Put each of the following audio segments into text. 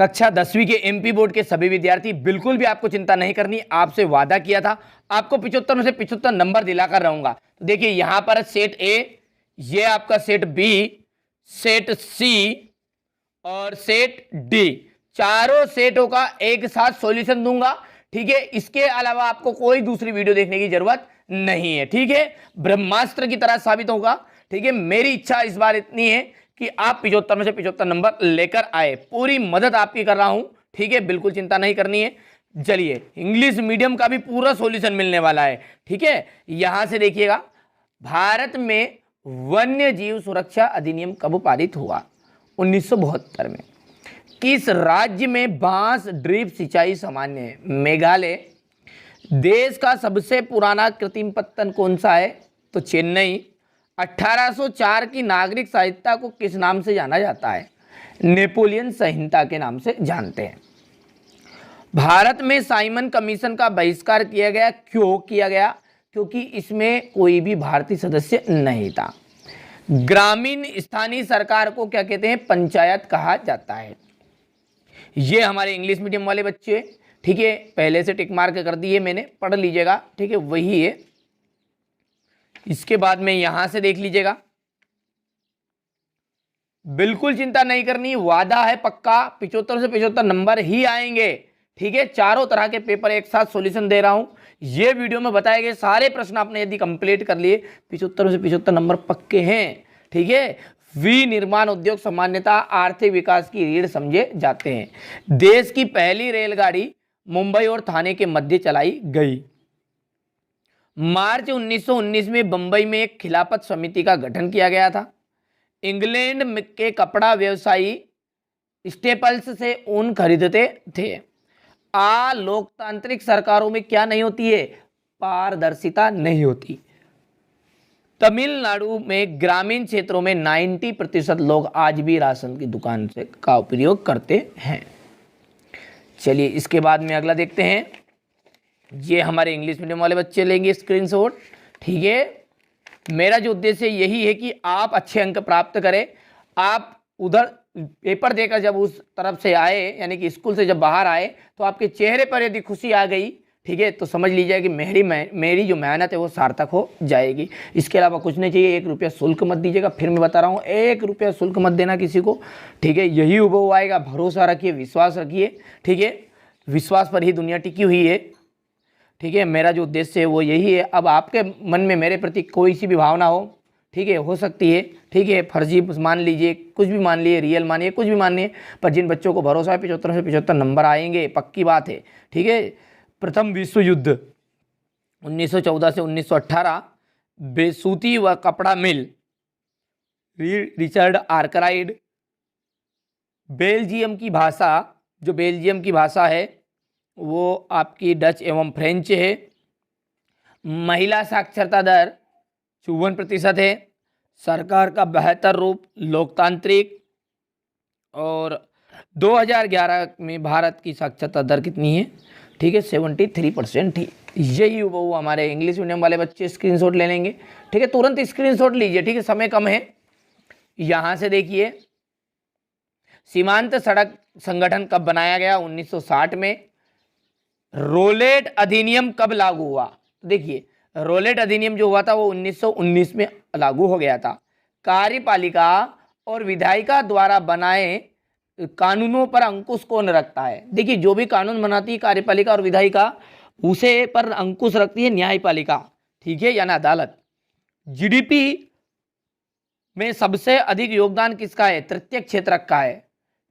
कक्षा 10वीं के एमपी बोर्ड के सभी विद्यार्थी, बिल्कुल भी आपको चिंता नहीं करनी। आपसे वादा किया था आपको 75 में से 75 नंबर दिलाकर रहूंगा। तो देखिए यहां पर सेट ए, ये आपका सेट बी, सेट सी और सेट डी, चारों सेटों का एक साथ सॉल्यूशन दूंगा। ठीक है, इसके अलावा आपको कोई दूसरी वीडियो देखने की जरूरत नहीं है। ठीक है, ब्रह्मास्त्र की तरह साबित होगा। ठीक है, मेरी इच्छा इस बार इतनी है कि आप 75 में से 75 नंबर लेकर आए, पूरी मदद आपकी कर रहा हूं। ठीक है, बिल्कुल चिंता नहीं करनी है। चलिए, इंग्लिश मीडियम का भी पूरा सॉल्यूशन मिलने वाला है। ठीक है, यहां से देखिएगा, भारत में वन्य जीव सुरक्षा अधिनियम कब पारित हुआ? 1972 में। किस राज्य में बांस ड्रिप सिंचाई सामान्य है? मेघालय। देश का सबसे पुराना कृत्रिम पत्तन कौन सा है? तो चेन्नई। 1804 की नागरिक संहिता को किस नाम से जाना जाता है? नेपोलियन संहिता के नाम से जानते हैं। भारत में साइमन कमीशन का बहिष्कार किया गया, क्यों किया गया? क्योंकि इसमें कोई भी भारतीय सदस्य नहीं था। ग्रामीण स्थानीय सरकार को क्या कहते हैं? पंचायत कहा जाता है। ये हमारे इंग्लिश मीडियम वाले बच्चे, ठीक है, पहले से टिक मार्क कर दिए मैंने, पढ़ लीजिएगा। ठीक है, वही है। इसके बाद में यहां से देख लीजिएगा, बिल्कुल चिंता नहीं करनी, वादा है पक्का 75 से 75 नंबर ही आएंगे। ठीक है, चारों तरह के पेपर एक साथ सॉल्यूशन दे रहा हूं। ये वीडियो में बताए गए सारे प्रश्न आपने यदि कंप्लीट कर लिए, 75 से 75 नंबर पक्के हैं। ठीक है, विनिर्माण उद्योग सामान्यतः आर्थिक विकास की रीढ़ समझे जाते हैं। देश की पहली रेलगाड़ी मुंबई और थाने के मध्य चलाई गई। मार्च 1919 में बंबई में एक खिलाफत समिति का गठन किया गया था। इंग्लैंड के कपड़ा व्यवसायी स्टेपल्स से ऊन खरीदते थे। लोकतांत्रिक सरकारों में क्या नहीं होती है? पारदर्शिता नहीं होती। तमिलनाडु में ग्रामीण क्षेत्रों में 90% लोग आज भी राशन की दुकान से का उपयोग करते हैं। चलिए, इसके बाद में अगला देखते हैं। ये हमारे इंग्लिश मीडियम वाले बच्चे लेंगे स्क्रीनशॉट। ठीक है, मेरा जो उद्देश्य यही है कि आप अच्छे अंक प्राप्त करें। आप उधर पेपर देकर जब उस तरफ से आए, यानी कि स्कूल से जब बाहर आए, तो आपके चेहरे पर यदि खुशी आ गई, ठीक है, तो समझ लीजिए कि मेरी जो मेहनत है वो सार्थक हो जाएगी। इसके अलावा कुछ नहीं चाहिए। 1 रुपया शुल्क मत दीजिएगा, फिर मैं बता रहा हूँ, 1 रुपया शुल्क मत देना किसी को। ठीक है, यही उभव आएगा। भरोसा रखिए, विश्वास रखिए। ठीक है, विश्वास पर ही दुनिया टिकी हुई है। ठीक है, मेरा जो उद्देश्य है वो यही है। अब आपके मन में मेरे प्रति कोई सी भी भावना हो, ठीक है, हो सकती है। ठीक है, फर्जी मान लीजिए, कुछ भी मान लीजिए, रियल मानिए, कुछ भी मानिए, पर जिन बच्चों को भरोसा है 75 से 75 नंबर आएंगे, पक्की बात है। ठीक है, प्रथम विश्व युद्ध 1914 से 1918, बेसूती व कपड़ा मिल, रिचर्ड आर्कराइड। बेल्जियम की भाषा, जो बेल्जियम की भाषा है वो आपकी डच एवं फ्रेंच है। महिला साक्षरता दर 54% है। सरकार का बेहतर रूप लोकतांत्रिक। और 2011 में भारत की साक्षरता दर कितनी है? ठीक है, 73% थी। यही वो हमारे इंग्लिश मीडियम वाले बच्चे स्क्रीनशॉट ले लेंगे। ठीक है, तुरंत स्क्रीनशॉट लीजिए। ठीक है, समय कम है। यहां से देखिए, सीमांत सड़क संगठन कब बनाया गया? 1960 में। रोलेट अधिनियम कब लागू हुआ? देखिए, रोलेट अधिनियम जो हुआ था वो 1919 में लागू हो गया था। कार्यपालिका और विधायिका द्वारा बनाए कानूनों पर अंकुश कौन रखता है? देखिए, जो भी कानून बनाती है कार्यपालिका और विधायिका, उसे पर अंकुश रखती है न्यायपालिका। ठीक है, यानी अदालत। जीडीपी में सबसे अधिक योगदान किसका है? तृतीय क्षेत्र का है।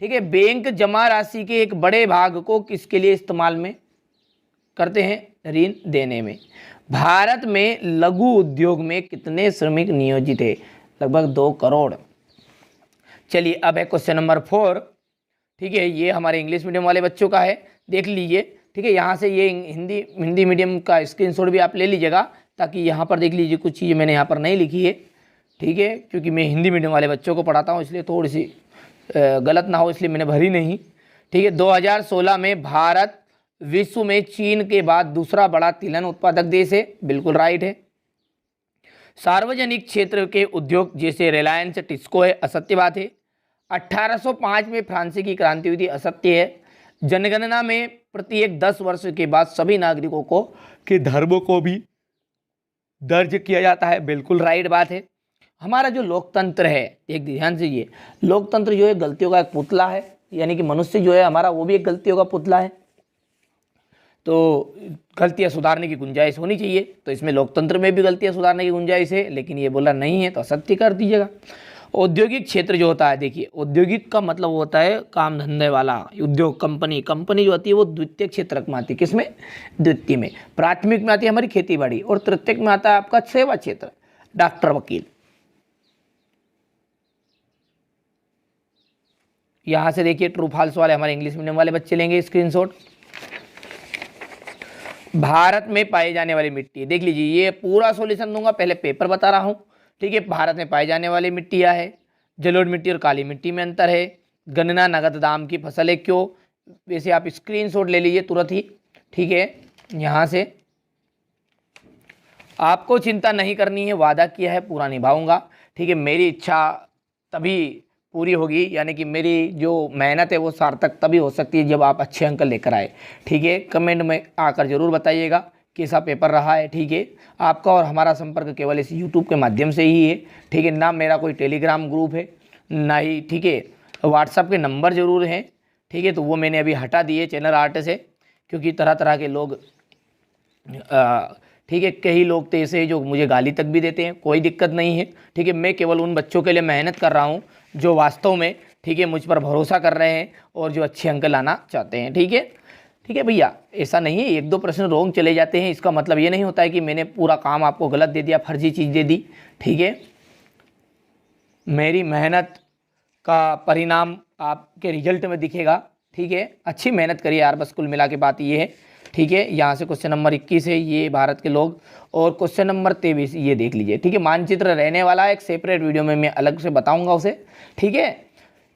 ठीक है, बैंक जमा राशि के एक बड़े भाग को किसके लिए इस्तेमाल में करते हैं? ऋण देने में। भारत में लघु उद्योग में कितने श्रमिक नियोजित है? लगभग 2 करोड़। चलिए, अब है क्वेश्चन नंबर 4। ठीक है, ये हमारे इंग्लिश मीडियम वाले बच्चों का है, देख लीजिए। ठीक है, यहाँ से ये हिंदी मीडियम का स्क्रीनशॉट भी आप ले लीजिएगा, ताकि यहाँ पर देख लीजिए कुछ चीज़ें मैंने यहाँ पर नहीं लिखी है। ठीक है, क्योंकि मैं हिंदी मीडियम वाले बच्चों को पढ़ाता हूँ, इसलिए थोड़ी सी गलत ना हो, इसलिए मैंने भरी नहीं। ठीक है, 2016 में भारत विश्व में चीन के बाद दूसरा बड़ा तिलहन उत्पादक देश है। बिल्कुल राइट है। सार्वजनिक क्षेत्र के उद्योग जैसे रिलायंस, टिस्को है, असत्य बात है। 1805 में फ्रांसीसी क्रांति हुई थी, असत्य है। जनगणना में प्रत्येक 10 वर्ष के बाद सभी नागरिकों को के धर्मों को भी दर्ज किया जाता है, बिल्कुल राइट बात है। हमारा जो लोकतंत्र है, एक ध्यान से, ये लोकतंत्र जो है गलतियों का एक पुतला है, यानी कि मनुष्य जो है हमारा वो भी एक गलतियों का पुतला है, तो गलतियां सुधारने की गुंजाइश होनी चाहिए। तो इसमें लोकतंत्र में भी गलतियां सुधारने की गुंजाइश है, लेकिन ये बोला नहीं है तो असत्य कर दीजिएगा। औद्योगिक क्षेत्र जो होता है, देखिए औद्योगिक का मतलब होता है काम धंधे वाला, उद्योग, कंपनी। कंपनी जो होती है वो द्वितीय क्षेत्र में आती है, किसमें? द्वितीय में। प्राथमिक में आती है हमारी खेती बाड़ी, और तृतीयक में आता है आपका सेवा क्षेत्र, डॉक्टर, वकील। यहां से देखिए ट्रू फॉल्स वाले हमारे इंग्लिश मीडियम वाले बच्चे लेंगे स्क्रीनशॉट। भारत में पाई जाने वाली मिट्टी, देख लीजिए, ये पूरा सॉल्यूशन दूंगा, पहले पेपर बता रहा हूं, ठीक है। भारत में पाई जाने वाली मिट्टियां है, जलोढ़ मिट्टी और काली मिट्टी में अंतर है, गन्ना नगद दाम की फसल है, क्यों? वैसे आप स्क्रीनशॉट ले लीजिए तुरंत ही, ठीक है। यहां से आपको चिंता नहीं करनी है, वादा किया है पूरा निभाऊंगा, ठीक है। मेरी इच्छा तभी पूरी होगी, यानी कि मेरी जो मेहनत है वो सार्थक तभी हो सकती है जब आप अच्छे अंक लेकर आए, ठीक है। कमेंट में आकर जरूर बताइएगा कैसा पेपर रहा है, ठीक है। आपका और हमारा संपर्क केवल इस यूट्यूब के माध्यम से ही है, ठीक है। ना मेरा कोई टेलीग्राम ग्रुप है, ना ही, ठीक है, व्हाट्सएप के नंबर जरूर हैं, ठीक है। तो वो मैंने अभी हटा दिए चैनल आर्ट से, क्योंकि तरह तरह के लोग, ठीक है, कई लोग तो ऐसे हैं जो मुझे गाली तक भी देते हैं, कोई दिक्कत नहीं है, ठीक है। मैं केवल उन बच्चों के लिए मेहनत कर रहा हूँ जो वास्तव में, ठीक है, मुझ पर भरोसा कर रहे हैं और जो अच्छे अंक लाना चाहते हैं, ठीक है। ठीक है भैया, ऐसा नहीं है 1-2 प्रश्न रॉन्ग चले जाते हैं, इसका मतलब ये नहीं होता है कि मैंने पूरा काम आपको गलत दे दिया, फर्जी चीज़ दे दी, ठीक है। मेरी मेहनत का परिणाम आपके रिजल्ट में दिखेगा, ठीक है। अच्छी मेहनत करिए यार, बस कुल मिला के बात ये है, ठीक है। यहाँ से क्वेश्चन नंबर 21 है, ये भारत के लोग, और क्वेश्चन नंबर 23 ये देख लीजिए, ठीक है। मानचित्र रहने वाला है, एक सेपरेट वीडियो में मैं अलग से बताऊंगा उसे, ठीक है,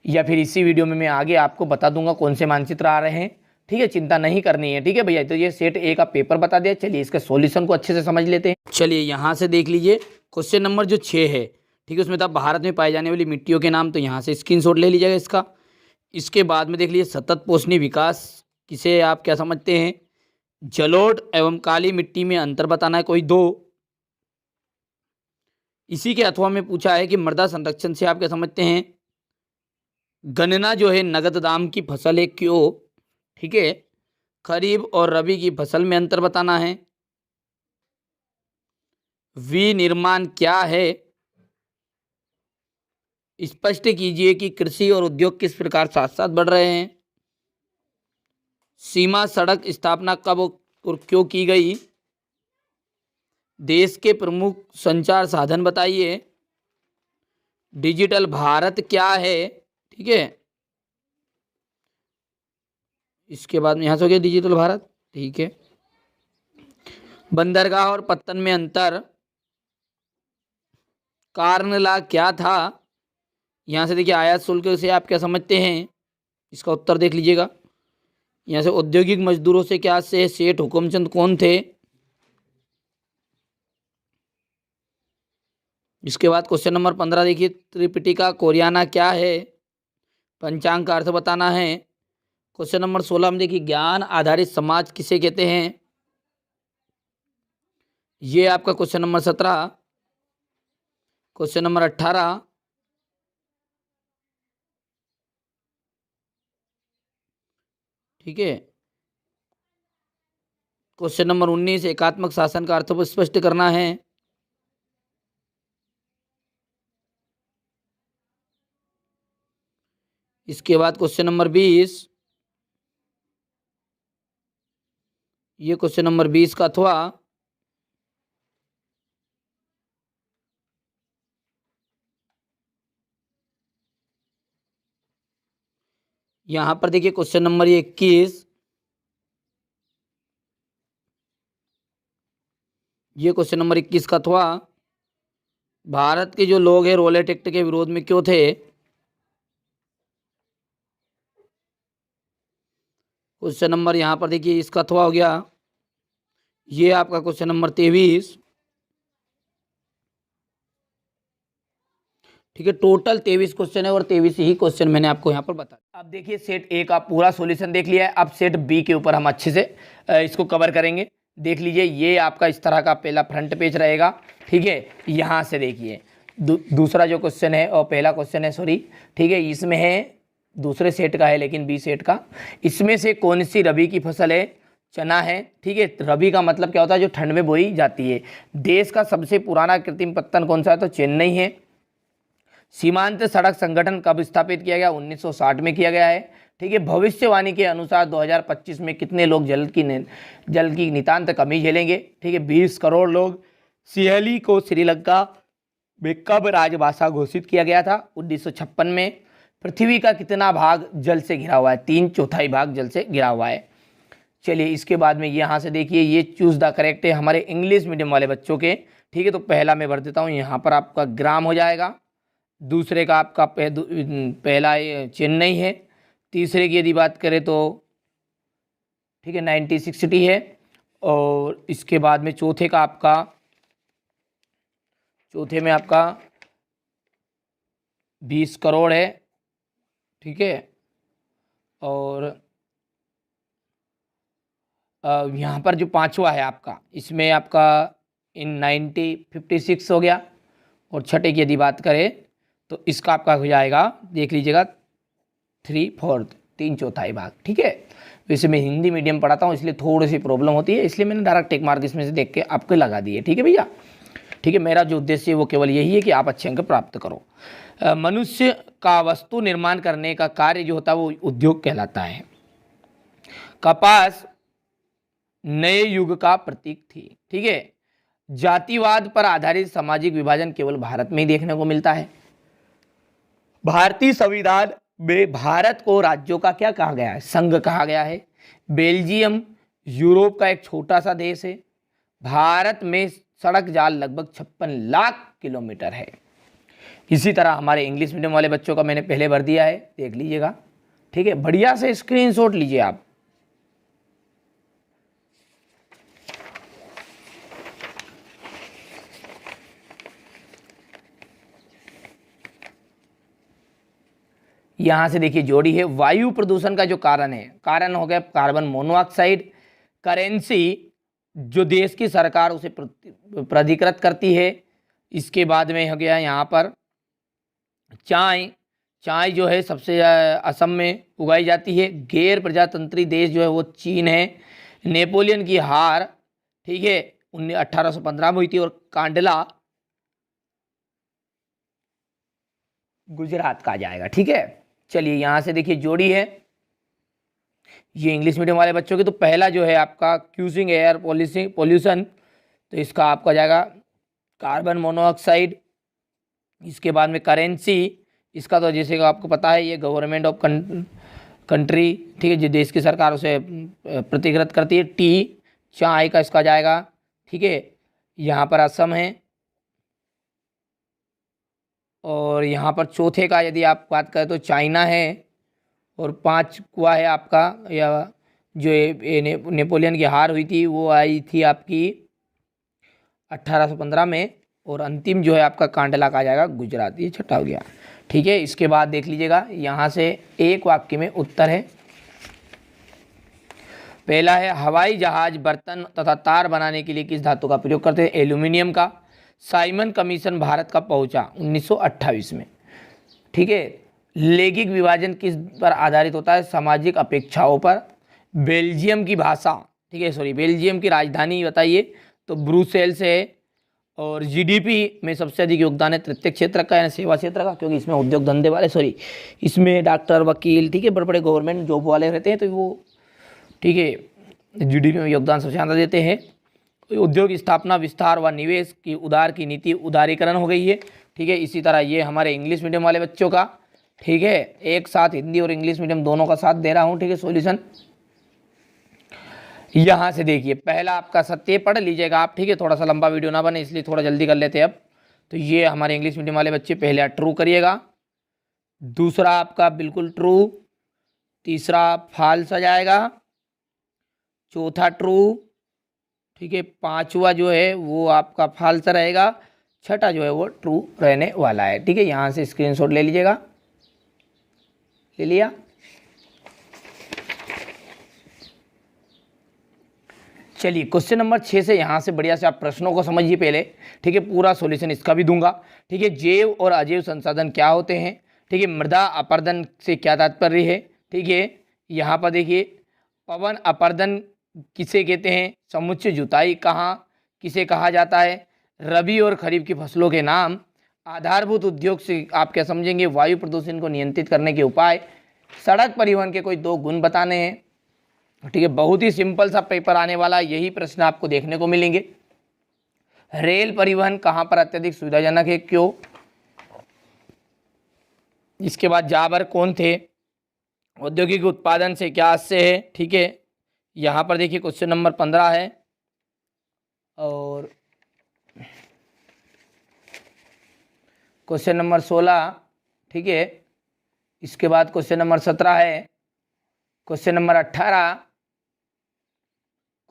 या फिर इसी वीडियो में मैं आगे आपको बता दूंगा कौन से मानचित्र आ रहे हैं, ठीक है। चिंता नहीं करनी है, ठीक है भैया। तो ये सेट ए का पेपर बता दिया, चलिए इसके सॉल्यूशन को अच्छे से समझ लेते हैं। चलिए यहाँ से देख लीजिए, क्वेश्चन नंबर जो 6 है, ठीक है, उसमें था भारत में पाई जाने वाली मिट्टियों के नाम, तो यहाँ से स्क्रीनशॉट ले लीजिएगा इसका। इसके बाद में देख लीजिए सतत पोषणी विकास किसे आप क्या समझते हैं? जलोढ़ एवं काली मिट्टी में अंतर बताना है, कोई 2। इसी के अथवा में पूछा है कि मृदा संरक्षण से आप क्या समझते हैं? गन्ना जो है नगद दाम की फसल है, क्यों? ठीक है। खरीफ और रबी की फसल में अंतर बताना है। विनिर्माण क्या है? स्पष्ट कीजिए कि कृषि और उद्योग किस प्रकार साथ साथ बढ़ रहे हैं। सीमा सड़क स्थापना कब और क्यों की गई? देश के प्रमुख संचार साधन बताइए। डिजिटल भारत क्या है? ठीक है, इसके बाद में यहाँ से हो गया डिजिटल भारत, ठीक है। बंदरगाह और पत्तन में अंतर, कार्नला क्या था? यहाँ से देखिए आयात शुल्क से आप क्या समझते हैं, इसका उत्तर देख लीजिएगा। यहाँ से औद्योगिक मजदूरों से क्या से सेठ हुकुमचंद कौन थे? इसके बाद क्वेश्चन नंबर 15 देखिए, त्रिपिटिका कोरियाना क्या है? पंचांग का अर्थ बताना है। क्वेश्चन नंबर 16 में देखिए, ज्ञान आधारित समाज किसे कहते हैं? ये आपका क्वेश्चन नंबर 17। क्वेश्चन नंबर 18, ठीक है। क्वेश्चन नंबर 19, एकात्मक शासन का अर्थ स्पष्ट करना है। इसके बाद क्वेश्चन नंबर 20, ये क्वेश्चन नंबर 20 का अथवा यहां पर देखिए क्वेश्चन नंबर 21, ये क्वेश्चन नंबर 21 का अथवा भारत के जो लोग हैं रोलेट एक्ट के विरोध में क्यों थे? क्वेश्चन नंबर यहाँ पर देखिए इसका अथवा हो गया, ये आपका क्वेश्चन नंबर 23। ठीक है, टोटल 23 क्वेश्चन है और 23 ही क्वेश्चन मैंने आपको यहाँ पर बताया। अब देखिए सेट ए का पूरा सॉल्यूशन देख लिया है। अब सेट बी के ऊपर हम अच्छे से इसको कवर करेंगे। देख लीजिए, ये आपका इस तरह का पहला फ्रंट पेज रहेगा। ठीक है, यहाँ से देखिए दूसरा जो क्वेश्चन है और पहला क्वेश्चन है, सॉरी, ठीक है, इसमें है दूसरे सेट का है लेकिन बी सेट का। इसमें से कौन सी रबी की फसल है? चना है। ठीक है, रबी का मतलब क्या होता है? जो ठंड में बोई जाती है। देश का सबसे पुराना कृत्रिम पत्तन कौन सा है? तो चेन्नई है। सीमांत सड़क संगठन कब स्थापित किया गया? 1960 में किया गया है। ठीक है, भविष्यवाणी के अनुसार 2025 में कितने लोग जल की नितांत कमी झेलेंगे? ठीक है, 20 करोड़ लोग। सिहली को श्रीलंका में कब राजभाषा घोषित किया गया था? 1956 में। पृथ्वी का कितना भाग जल से घिरा हुआ है? 3/4 भाग जल से घिरा हुआ है। चलिए, इसके बाद में यहाँ से देखिए, ये चूज द करेक्ट है हमारे इंग्लिश मीडियम वाले बच्चों के। ठीक है, तो पहला मैं भर देता हूँ, यहाँ पर आपका ग्राम हो जाएगा। दूसरे का आपका पहला चेन्नई है। तीसरे की यदि बात करें तो ठीक है 1960 है। और इसके बाद में चौथे में आपका 20 करोड़ है। ठीक है, और यहाँ पर जो पांचवा है आपका, इसमें आपका इन 1956 हो गया। और छठे की यदि बात करें तो इसका आपका हो जाएगा, देख लीजिएगा, 3/4 भाग। ठीक है, वैसे मैं हिंदी मीडियम पढ़ाता हूँ इसलिए थोड़ी सी प्रॉब्लम होती है, इसलिए मैंने डायरेक्ट टिक मार्क इसमें से देख के आपको लगा दिए। ठीक है भैया, ठीक है, मेरा जो उद्देश्य है वो केवल यही है कि आप अच्छे अंक प्राप्त करो। मनुष्य का वस्तु निर्माण करने का कार्य जो होता है वो उद्योग कहलाता है। कपास नए युग का प्रतीक थी। ठीक है, जातिवाद पर आधारित सामाजिक विभाजन केवल भारत में ही देखने को मिलता है। भारतीय संविधान में भारत को राज्यों का क्या कहा गया है? संघ कहा गया है। बेल्जियम यूरोप का एक छोटा सा देश है। भारत में सड़क जाल लगभग 56 लाख किलोमीटर है। इसी तरह हमारे इंग्लिश मीडियम वाले बच्चों का मैंने पहले भर दिया है, देख लीजिएगा। ठीक है, बढ़िया से स्क्रीनशॉट लीजिए आप। यहां से देखिए जोड़ी है। वायु प्रदूषण का जो कारण हो गया कार्बन मोनोऑक्साइड। करेंसी जो देश की सरकार उसे प्राधिकृत करती है। इसके बाद में हो गया यहाँ पर चाय जो है सबसे असम में उगाई जाती है। गैर प्रजातंत्री देश जो है वो चीन है। नेपोलियन की हार, ठीक है, 1815 में हुई थी। और कांडला गुजरात का आ जाएगा। ठीक है, चलिए यहाँ से देखिए जोड़ी है ये इंग्लिश मीडियम वाले बच्चों की। तो पहला जो है आपका क्यूजिंग एयर पॉल्यूशन, तो इसका आपका जाएगा कार्बन मोनोऑक्साइड। इसके बाद में करेंसी, इसका तो जैसे कि आपको पता है ये गवर्नमेंट ऑफ कंट्री, ठीक है, जो देश की सरकार उसे प्रतिकृत करती है। टी चाय का इसका जाएगा। ठीक है, यहाँ पर असम है। और यहाँ पर चौथे का यदि आप बात करें तो चाइना है। और पांचवा है आपका या जो नेपोलियन की हार हुई थी वो आई थी आपकी 1815 में। और अंतिम जो है आपका कांडला का आ जाएगा गुजरात, ये छठा हो गया। ठीक है, इसके बाद देख लीजिएगा यहाँ से एक वाक्य में उत्तर है। पहला है हवाई जहाज बर्तन तथा तार बनाने के लिए किस धातु का प्रयोग करते हैं? एल्यूमिनियम का। साइमन कमीशन भारत कब पहुंचा? 1928 में। ठीक है, लैंगिक विभाजन किस पर आधारित होता है? सामाजिक अपेक्षाओं पर। बेल्जियम की भाषा, ठीक है, सॉरी, बेल्जियम की राजधानी बताइए, तो ब्रुसेल्स है। और जीडीपी में सबसे अधिक योगदान है तृतीय क्षेत्र का, यानी सेवा क्षेत्र का, क्योंकि इसमें उद्योग धंधे वाले, सॉरी, इसमें डॉक्टर, वकील, ठीक है, बड़े बड़े गवर्नमेंट जॉब वाले रहते हैं, तो वो, ठीक है, जीडीपी में योगदान सबसे ज़्यादा देते हैं। उद्योग स्थापना, विस्तार व निवेश की उदार की नीति उदारीकरण हो गई है। ठीक है, इसी तरह ये हमारे इंग्लिश मीडियम वाले बच्चों का, ठीक है, एक साथ हिंदी और इंग्लिश मीडियम दोनों का साथ दे रहा हूँ। ठीक है, सॉल्यूशन यहाँ से देखिए, पहला आपका सत्य पढ़ लीजिएगा आप। ठीक है, थोड़ा सा लंबा वीडियो ना बने इसलिए थोड़ा जल्दी कर लेते हैं अब। तो ये हमारे इंग्लिश मीडियम वाले बच्चे पहले ट्रू करिएगा, दूसरा आपका बिल्कुल ट्रू, तीसरा फॉल्स आ जाएगा, चौथा ट्रू, ठीक है, पांचवा जो है वो आपका फॉल्स रहेगा, छठा जो है वो ट्रू रहने वाला है। ठीक है, यहाँ से स्क्रीनशॉट ले लीजिएगा। ले लिया। चलिए क्वेश्चन नंबर 6 से यहाँ से बढ़िया से आप प्रश्नों को समझिए पहले। ठीक है, पूरा सॉल्यूशन इसका भी दूंगा। ठीक है, जैव और अजैव संसाधन क्या होते हैं। ठीक है, मृदा अपरदन से क्या तात्पर्य है। ठीक है, यहाँ पर देखिए पवन अपरदन किसे कहते हैं, समुच्चय जुताई कहाँ किसे कहा जाता है, रबी और खरीफ की फसलों के नाम, आधारभूत उद्योग से आप क्या समझेंगे, वायु प्रदूषण को नियंत्रित करने के उपाय, सड़क परिवहन के कोई 2 गुण बताने हैं। ठीक है, बहुत ही सिंपल सा पेपर आने वाला है, यही प्रश्न आपको देखने को मिलेंगे। रेल परिवहन कहाँ पर अत्यधिक सुविधाजनक है, क्यों। इसके बाद जाबर कौन थे, औद्योगिक उत्पादन से क्या आशय है। ठीक है, यहाँ पर देखिए क्वेश्चन नंबर 15 है और क्वेश्चन नंबर 16। ठीक है, इसके बाद क्वेश्चन नंबर 17 है, क्वेश्चन नंबर 18,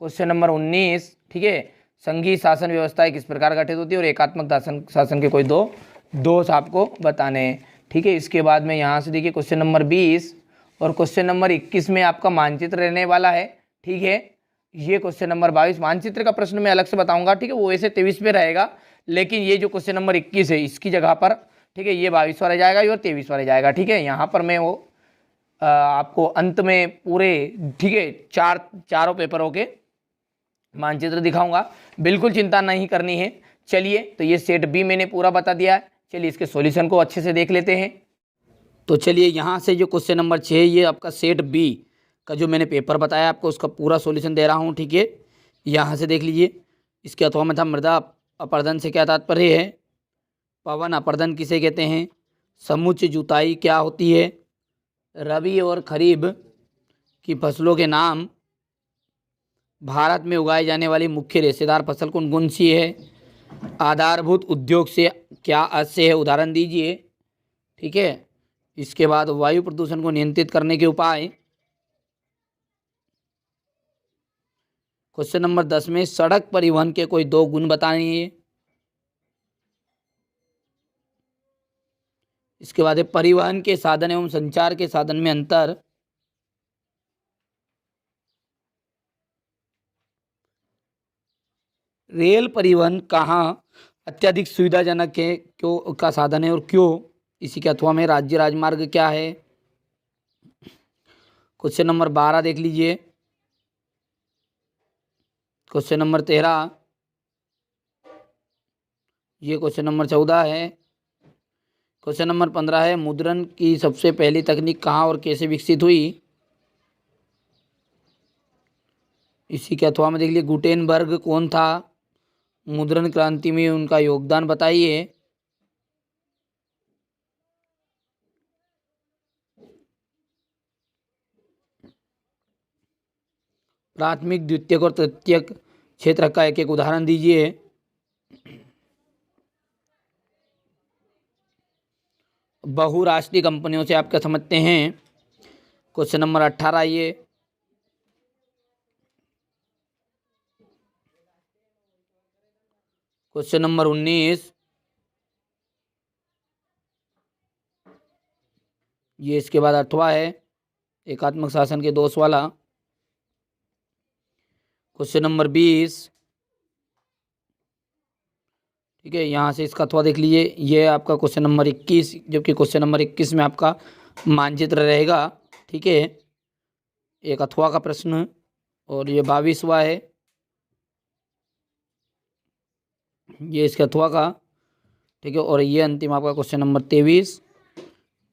क्वेश्चन नंबर 19। ठीक है, संघीय शासन व्यवस्था किस प्रकार गठित होती है और एकात्मक शासन के कोई 2 दोष आपको बताने हैं। ठीक है, इसके बाद में यहाँ से देखिए क्वेश्चन नंबर 20 और क्वेश्चन नंबर 21 में आपका मानचित्र रहने वाला है। ठीक है, ये क्वेश्चन नंबर 22 मानचित्र का प्रश्न मैं अलग से बताऊंगा। ठीक है, वो वैसे 23 में रहेगा, लेकिन ये जो क्वेश्चन नंबर 21 है इसकी जगह पर, ठीक है, ये 22वां रह जाएगा और 23वां रह जाएगा। ठीक है, यहाँ पर मैं वो आपको अंत में पूरे, ठीक है, चारों पेपरों के मानचित्र दिखाऊंगा, बिल्कुल चिंता नहीं करनी है। चलिए, तो ये सेट बी मैंने पूरा बता दिया है। चलिए इसके सॉल्यूशन को अच्छे से देख लेते हैं। तो चलिए यहाँ से जो क्वेश्चन नंबर 6 ये आपका सेट बी का जो मैंने पेपर बताया आपको उसका पूरा सॉल्यूशन दे रहा हूँ। ठीक है, यहाँ से देख लीजिए। इसके अथवा में था मृदा अपरदन से क्या तात्पर्य है, पवन अपरदन किसे कहते हैं, समुच्चय जुताई क्या होती है, रबी और खरीफ की फसलों के नाम, भारत में उगाई जाने वाली मुख्य रेशेदार फसल कौन सी है, आधारभूत उद्योग से क्या आशय है, उदाहरण दीजिए। ठीक है, इसके बाद वायु प्रदूषण को नियंत्रित करने के उपाय। क्वेश्चन नंबर 10 में सड़क परिवहन के कोई 2 गुण बताइए। इसके बाद परिवहन के साधन एवं संचार के साधन में अंतर। रेल परिवहन कहाँ अत्यधिक सुविधाजनक है, क्यों का साधन है और क्यों। इसी के अथवा में राज्य राजमार्ग क्या है। क्वेश्चन नंबर 12 देख लीजिए। क्वेश्चन नंबर 13, ये क्वेश्चन नंबर 14 है। क्वेश्चन नंबर 15 है मुद्रण की सबसे पहली तकनीक कहाँ और कैसे विकसित हुई। इसी के अथवा में देख लीजिए गुटेनबर्ग कौन था, मुद्रण क्रांति में उनका योगदान बताइए। प्राथमिक द्वितीयक और तृतीयक क्षेत्र का एक उदाहरण दीजिए। बहुराष्ट्रीय कंपनियों से आप क्या समझते हैं। क्वेश्चन नंबर 18 ये। क्वेश्चन नंबर 19 ये। इसके बाद 8वां है एकात्मक शासन के दोष वाला। Question number 20। ठीक है, यहाँ से इसका अथवा देख लीजिए। ये आपका क्वेश्चन नंबर 21, जबकि क्वेश्चन नंबर 21 में आपका मानचित्र रहेगा। ठीक है, एक अथवा का प्रश्न। और ये 22वां है, ये इसके अथवा का। ठीक है, और ये अंतिम आपका क्वेश्चन नंबर 23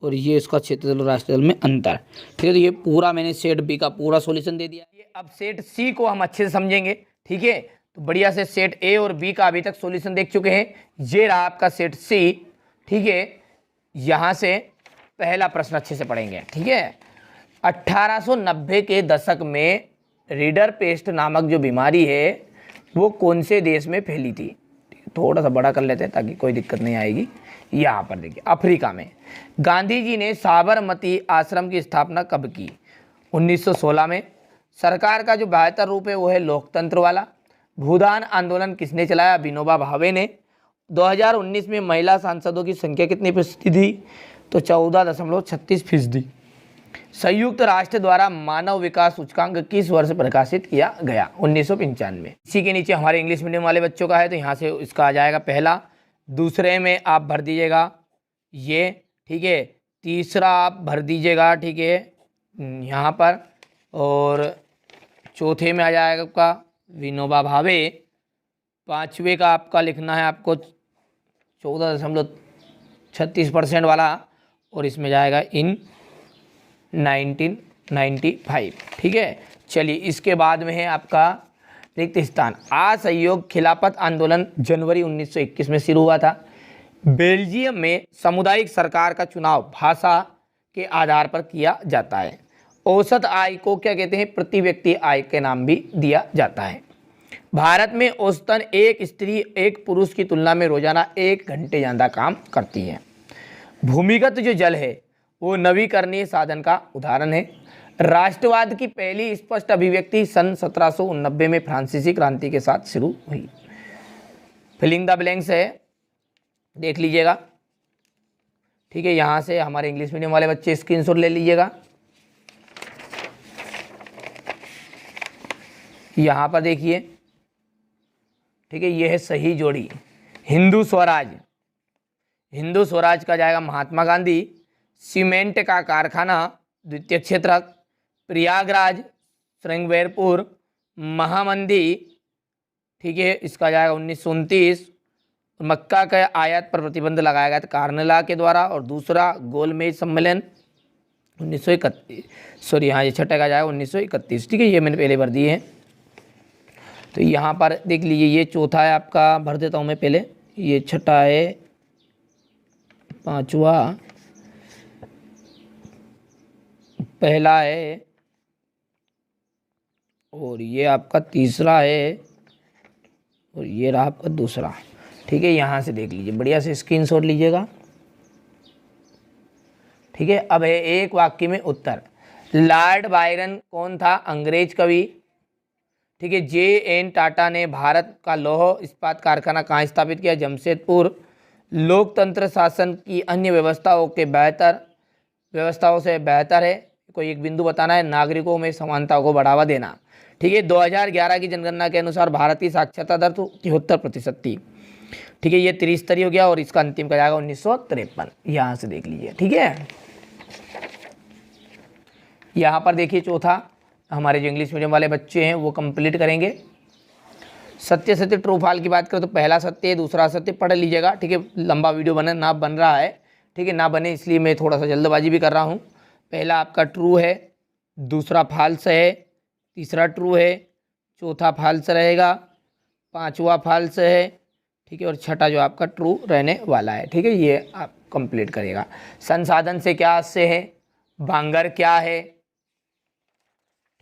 और ये इसका क्षेत्र जल राष्ट्र जल में अंतर। ठीक है, तो ये पूरा मैंने सेट बी का पूरा सॉल्यूशन दे दिया। ये अब सेट सी को हम अच्छे से समझेंगे। ठीक है, तो बढ़िया से सेट ए और बी का अभी तक सॉल्यूशन देख चुके हैं। ये रहा आपका सेट सी। ठीक है, यहाँ से पहला प्रश्न अच्छे से पढ़ेंगे। ठीक है, 1890 के दशक में रीडर पेस्ट नामक जो बीमारी है वो कौन से देश में फैली थी। थोड़ा सा बड़ा कर लेते हैं ताकि कोई दिक्कत नहीं आएगी। यहाँ पर देखिए, अफ्रीका में। गांधी जी ने साबरमती आश्रम की स्थापना कब की। 1916 में। सरकार का जो बेहतर रूप है वो है लोकतंत्र वाला। भूदान आंदोलन किसने चलाया। विनोबा भावे ने। 2019 में महिला सांसदों की संख्या कितनी फीसदी थी? तो 14.36%। संयुक्त राष्ट्र द्वारा मानव विकास सूचकांक किस वर्ष प्रकाशित किया गया? 1995। इसी के नीचे हमारे इंग्लिश मीडियम वाले बच्चों का है, तो यहाँ से इसका आ जाएगा पहला। दूसरे में आप भर दीजिएगा ये, ठीक है। तीसरा आप भर दीजिएगा, ठीक है, यहाँ पर। और चौथे में आ जाएगा आपका विनोबा भावे। पाँचवें का आपका लिखना है आपको 14.36% वाला, और इसमें जाएगा इन 1995, ठीक है। चलिए, इसके बाद में है आपका रिक्त स्थान। असहयोग खिलाफत आंदोलन जनवरी 1921 में शुरू हुआ था। बेल्जियम में सामुदायिक सरकार का चुनाव भाषा के आधार पर किया जाता है। औसत आय को क्या कहते हैं? प्रति व्यक्ति आय के नाम भी दिया जाता है। भारत में औसतन एक स्त्री एक पुरुष की तुलना में रोजाना 1 घंटे ज़्यादा काम करती है। भूमिगत जो जल है वो नवीकरणीय साधन का उदाहरण है। राष्ट्रवाद की पहली स्पष्ट अभिव्यक्ति सन 1789 में फ्रांसीसी क्रांति के साथ शुरू हुई। फिलिंग द ब्लैंक्स है, देख लीजिएगा, ठीक है। यहाँ से हमारे इंग्लिश मीडियम वाले बच्चे स्क्रीनशॉट ले लीजिएगा। यहाँ पर देखिए, ठीक है, ये है सही जोड़ी। हिंदू स्वराज, हिंदू स्वराज का जाएगा महात्मा गांधी। सीमेंट का कारखाना द्वितीय क्षेत्रक, प्रयागराज, श्रृंगवेरपुर, महामंदी, ठीक है, इसका जाएगा 1929। मक्का के आयात पर प्रतिबंध लगाया गया था कार्नेला के द्वारा। और दूसरा गोलमेज सम्मेलन 1931, सॉरी हाँ, ये छठे का जाएगा 1931, ठीक है। ये मैंने पहले भर दिए हैं, तो यहाँ पर देख लीजिए। ये चौथा है आपका, भर देता हूँ मैं पहले। ये छठा है, पांचवा पहला है, और ये आपका तीसरा है, और ये रहा आपका दूसरा, ठीक है। यहाँ से देख लीजिए, बढ़िया से स्क्रीनशॉट लीजिएगा, ठीक है। अब है एक वाक्य में उत्तर। लॉर्ड बायरन कौन था? अंग्रेज कवि, ठीक है। J.N. टाटा ने भारत का लौह इस्पात कारखाना कहाँ स्थापित किया? जमशेदपुर। लोकतंत्र शासन की अन्य व्यवस्थाओं से बेहतर है, कोई एक बिंदु बताना है। नागरिकों में समानता को बढ़ावा देना, ठीक है। 2011 की जनगणना के अनुसार भारतीय साक्षरता दर तो 73% थी, ठीक है। ये त्रिस्तरीय हो गया, और इसका अंतिम का जाएगा 1953। यहाँ से देख लीजिए, ठीक है। यहाँ पर देखिए चौथा, हमारे जो इंग्लिश मीडियम वाले बच्चे हैं वो कंप्लीट करेंगे। सत्य सत्य ट्रू फॉल्स की बात करें तो पहला सत्य है, दूसरा सत्य, पढ़ लीजिएगा, ठीक है। लंबा वीडियो बन रहा है, ठीक है, ना बने इसलिए मैं थोड़ा सा जल्दबाजी भी कर रहा हूँ। पहला आपका ट्रू है, दूसरा फॉल्स है, तीसरा ट्रू है, चौथा फॉल्स रहेगा, पांचवा फॉल्स है, ठीक है, और छठा जो आपका ट्रू रहने वाला है, ठीक है। ये आप कंप्लीट करेगा। संसाधन से क्या से है? बांगर क्या है,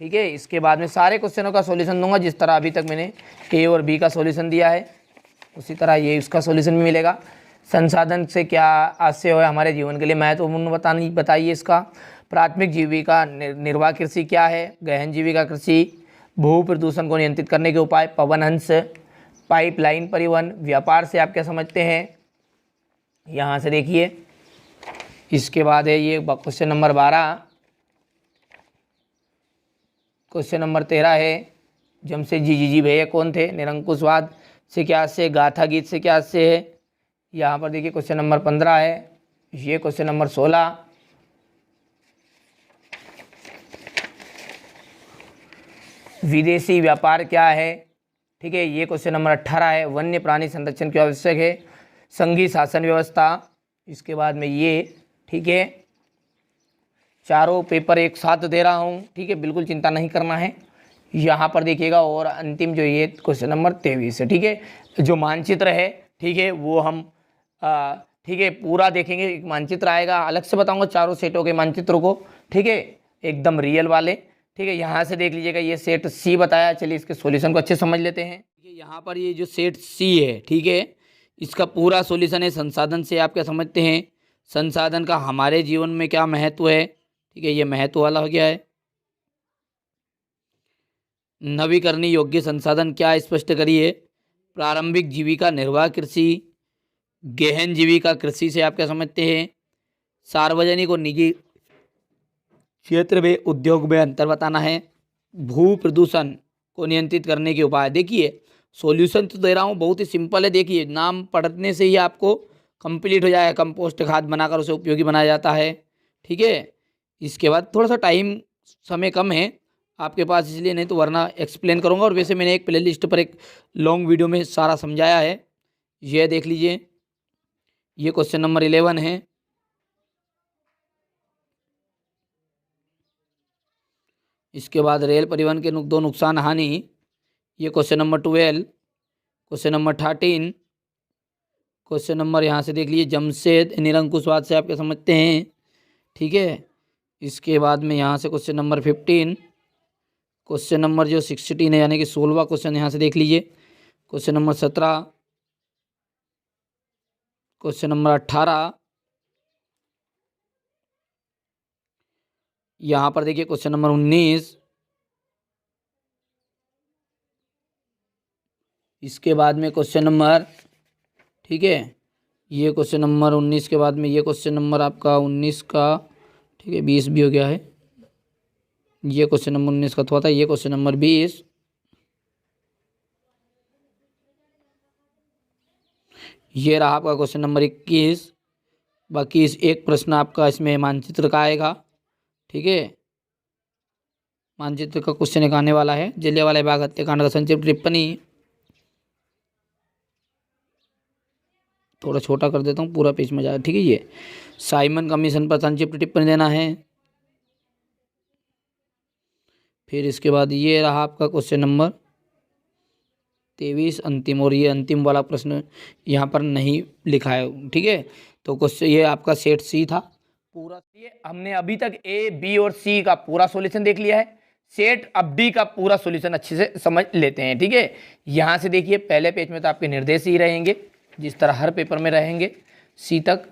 ठीक है। इसके बाद में सारे क्वेश्चनों का सॉल्यूशन दूंगा, जिस तरह अभी तक मैंने ए और बी का सॉल्यूशन दिया है उसी तरह ये इसका सॉल्यूशन भी मिलेगा। संसाधन से क्या आशय है हमारे जीवन के लिए महत्वपूर्ण बताइए इसका। प्राथमिक जीविका निर्वाह कृषि क्या है? गहन जीविका कृषि। भू प्रदूषण को नियंत्रित करने के उपाय? पवनहंस। पाइपलाइन परिवहन। व्यापार से आप क्या समझते हैं? यहाँ से देखिए। इसके बाद है ये क्वेश्चन नंबर 12। क्वेश्चन नंबर 13 है जमशेदजी जी भैया कौन थे? निरंकुशवाद से क्या से? गाथा गीत से क्या से है? यहाँ पर देखिए क्वेश्चन नंबर 15 है। ये क्वेश्चन नंबर 16। विदेशी व्यापार क्या है? ठीक है, ये क्वेश्चन नंबर 18 है। वन्य प्राणी संरक्षण क्यों आवश्यक है? संघीय शासन व्यवस्था। इसके बाद में ये, ठीक है, चारों पेपर एक साथ दे रहा हूँ, ठीक है, बिल्कुल चिंता नहीं करना है। यहाँ पर देखिएगा। और अंतिम जो ये क्वेश्चन नंबर 23 है, ठीक है, जो मानचित्र है, ठीक है, वो हम ठीक है पूरा देखेंगे। एक मानचित्र आएगा, अलग से बताऊंगा चारों सेटों के मानचित्रों को, ठीक है, एकदम रियल वाले, ठीक है। यहाँ से देख लीजिएगा, ये सेट सी बताया। चलिए इसके सॉल्यूशन को अच्छे समझ लेते हैं। ठीक है, यहाँ पर ये जो सेट सी है, ठीक है, इसका पूरा सॉल्यूशन है। संसाधन से आप क्या समझते हैं? संसाधन का हमारे जीवन में क्या महत्व है? ठीक है, ये महत्व वाला हो गया है। नवीकरणीय योग्य संसाधन क्या स्पष्ट करिए? प्रारंभिक जीविका निर्वाह कृषि। गहन जीविका कृषि से आप क्या समझते हैं? सार्वजनिक और निजी क्षेत्र में उद्योग में अंतर बताना है। भू प्रदूषण को नियंत्रित करने के उपाय। देखिए सॉल्यूशन तो दे रहा हूँ, बहुत ही सिंपल है। देखिए नाम पढ़ने से ही आपको कंप्लीट हो जाएगा। कंपोस्ट खाद बनाकर उसे उपयोगी बनाया जाता है। ठीक है, इसके बाद थोड़ा सा टाइम समय कम है आपके पास, इसलिए नहीं तो वरना एक्सप्लेन करूँगा। और वैसे मैंने एक प्लेलिस्ट पर एक लॉन्ग वीडियो में सारा समझाया है, यह देख लीजिए। ये क्वेश्चन नंबर 11 है। इसके बाद रेल परिवहन के दो नुकसान हानि, ये question number 12। Question number 13, question number यहाँ से देख लीजिए, जमशेद निरंकुशवाद से आप क्या समझते हैं? ठीक है, इसके बाद में यहाँ से क्वेश्चन नंबर 15, क्वेश्चन नंबर जो 16 है यानी कि 16वां क्वेश्चन यहाँ से देख लीजिए। क्वेश्चन नंबर 17, क्वेश्चन नंबर 18, यहाँ पर देखिए क्वेश्चन नंबर 19। इसके बाद में क्वेश्चन नंबर, ठीक है, ये क्वेश्चन नंबर 19 के बाद में ये क्वेश्चन नंबर आपका 19 का, ठीक है 20 भी हो गया है। ये क्वेश्चन नंबर 19 का थोड़ा था, ये क्वेश्चन नंबर 20। ये रहा आपका क्वेश्चन नंबर 21। बाकी इस एक प्रश्न आपका इसमें मानचित्र का आएगा। ठीक है, मानचित्र का क्वेश्चन एक आने वाला है। जलियांवाला बाग हत्याकांड का संक्षिप्त टिप्पणी, थोड़ा छोटा कर देता हूँ, पूरा पेज में जाएगा। ठीक है, ये साइमन कमीशन पर संक्षिप्त टिप्पणी देना है। फिर इसके बाद ये रहा आपका क्वेश्चन नंबर 23 अंतिम, और ये अंतिम वाला प्रश्न यहाँ पर नहीं लिखा है। ठीक है, तो क्वेश्चन ये आपका सेट सी था पूरा। ये हमने अभी तक ए बी और सी का पूरा सॉल्यूशन देख लिया है। सेट अब डी का पूरा सॉल्यूशन अच्छे से समझ लेते हैं। ठीक है, यहाँ से देखिए पहले पेज में तो आपके निर्देश ही रहेंगे जिस तरह हर पेपर में रहेंगे सी तक।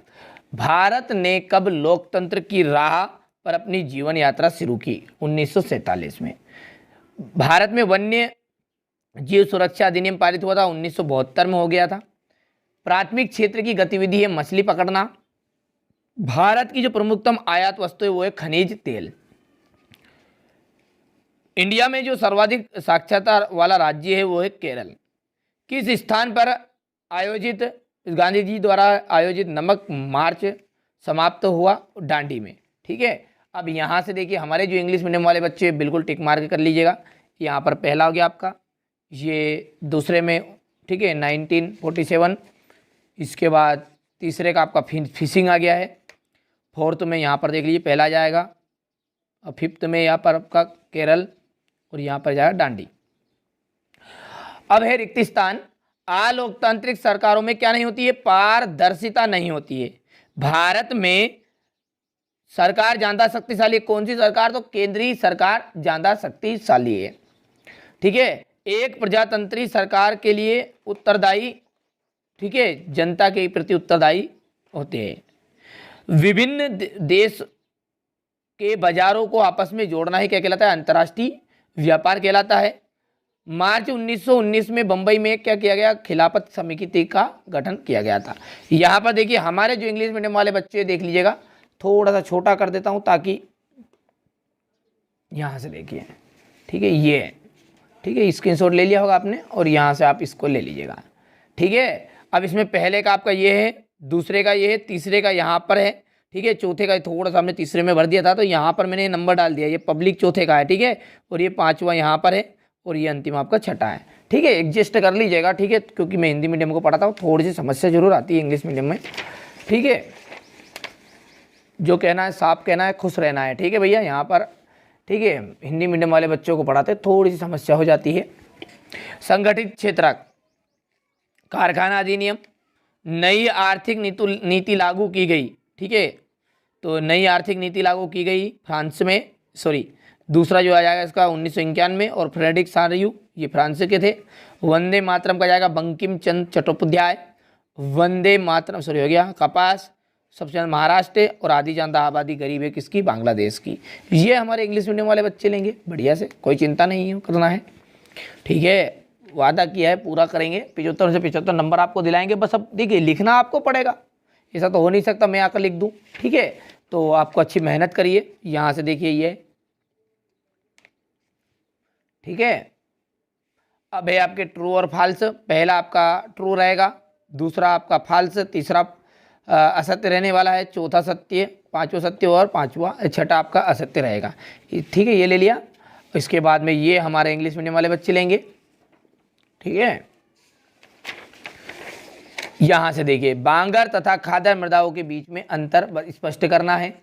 भारत ने कब लोकतंत्र की राह पर अपनी जीवन यात्रा शुरू की? 1947 में। भारत में वन्य जीव सुरक्षा अधिनियम पारित हुआ था, 1972 में हो गया था। प्राथमिक क्षेत्र की गतिविधि है मछली पकड़ना। भारत की जो प्रमुखतम आयात वस्तु है वो है खनिज तेल। इंडिया में जो सर्वाधिक साक्षरता वाला राज्य है वो है केरल। किस स्थान पर आयोजित गांधी जी द्वारा आयोजित नमक मार्च समाप्त हुआ? डांडी में। ठीक है, अब यहाँ से देखिए हमारे जो इंग्लिश मीडियम वाले बच्चे बिल्कुल टिक मार्क कर लीजिएगा। यहाँ पर पहला हो गया आपका, ये दूसरे में, ठीक है 1947। इसके बाद तीसरे का आपका फिशिंग आ गया है। फोर्थ में यहाँ पर देख लीजिए पहला आ जाएगा, और फिफ्थ में यहाँ पर आपका केरल, और यहाँ पर जाएगा डांडी। अब है रिक्त स्थान। अलोकतांत्रिक सरकारों में क्या नहीं होती है? पारदर्शिता नहीं होती है। भारत में सरकार ज्यादा शक्तिशाली, कौन सी सरकार? तो केंद्रीय सरकार ज्यादा शक्तिशाली है। ठीक है, एक प्रजातंत्री सरकार के लिए उत्तरदायी, ठीक है, जनता के प्रति उत्तरदायी होते हैं। विभिन्न देश के बाजारों को आपस में जोड़ना ही क्या कहलाता है? अंतर्राष्ट्रीय व्यापार कहलाता है। मार्च 1919 में बंबई में क्या किया गया? खिलाफत समिति का गठन किया गया था। यहाँ पर देखिए हमारे जो इंग्लिश मीडियम वाले बच्चे देख लीजिएगा, थोड़ा सा छोटा कर देता हूँ ताकि यहाँ से देखिए, ठीक है, ये ठीक है, स्क्रीनशॉट ले लिया होगा आपने, और यहाँ से आप इसको ले लीजिएगा। ठीक है, अब इसमें पहले का आपका ये है, दूसरे का ये है, तीसरे का यहाँ पर है। ठीक है, चौथे का थोड़ा सा हमने तीसरे में भर दिया था तो यहाँ पर मैंने नंबर डाल दिया। ये पब्लिक चौथे का है। ठीक है, और ये पांचवा यहाँ पर है, और ये अंतिम आपका छठा है। ठीक है, एडजस्ट कर लीजिएगा। ठीक है, क्योंकि मैं हिंदी मीडियम को पढ़ाता हूँ, थोड़ी सी समस्या जरूर आती है इंग्लिश मीडियम में। ठीक है, जो कहना है साफ कहना है, खुश रहना है। ठीक है भैया, यहाँ पर ठीक है हिंदी मीडियम वाले बच्चों को पढ़ाते थोड़ी सी समस्या हो जाती है। संगठित क्षेत्र कारखाना अधिनियम, नई आर्थिक नीति लागू की गई। ठीक है, तो नई आर्थिक नीति लागू की गई फ्रांस में, सॉरी दूसरा जो आ जाएगा इसका 1991, और फ्रेडरिक सारियू ये फ्रांस के थे। वंदे मातरम का जाएगा बंकिम चंद्र चट्टोपाध्याय। वंदे मातरम सॉरी हो गया कपास, सबसे ज़्यादा महाराष्ट्र, और आधी ज़्यादा आबादी गरीब है किसकी? बांग्लादेश की। ये हमारे इंग्लिश मीडियम वाले बच्चे लेंगे बढ़िया से, कोई चिंता नहीं है करना है। ठीक है, वादा किया है पूरा करेंगे, 75 से 75 नंबर आपको दिलाएंगे। बस अब देखिए लिखना आपको पड़ेगा, ऐसा तो हो नहीं सकता मैं आकर लिख दूं, ठीक है। तो आपको अच्छी मेहनत करिए। यहाँ से देखिए ये, ठीक है। अब है आपके ट्रू और फॉल्स। पहला आपका ट्रू रहेगा, दूसरा आपका फॉल्स, तीसरा असत्य रहने वाला है, चौथा सत्य, पांचवा सत्य और पांचवा छठा आपका असत्य रहेगा, ठीक है। ये ले लिया। इसके बाद में ये हमारे इंग्लिश मीडियम वाले बच्चे लेंगे, ठीक है। यहां से देखिए बांगर तथा खादर मृदाओं के बीच में अंतर स्पष्ट करना है।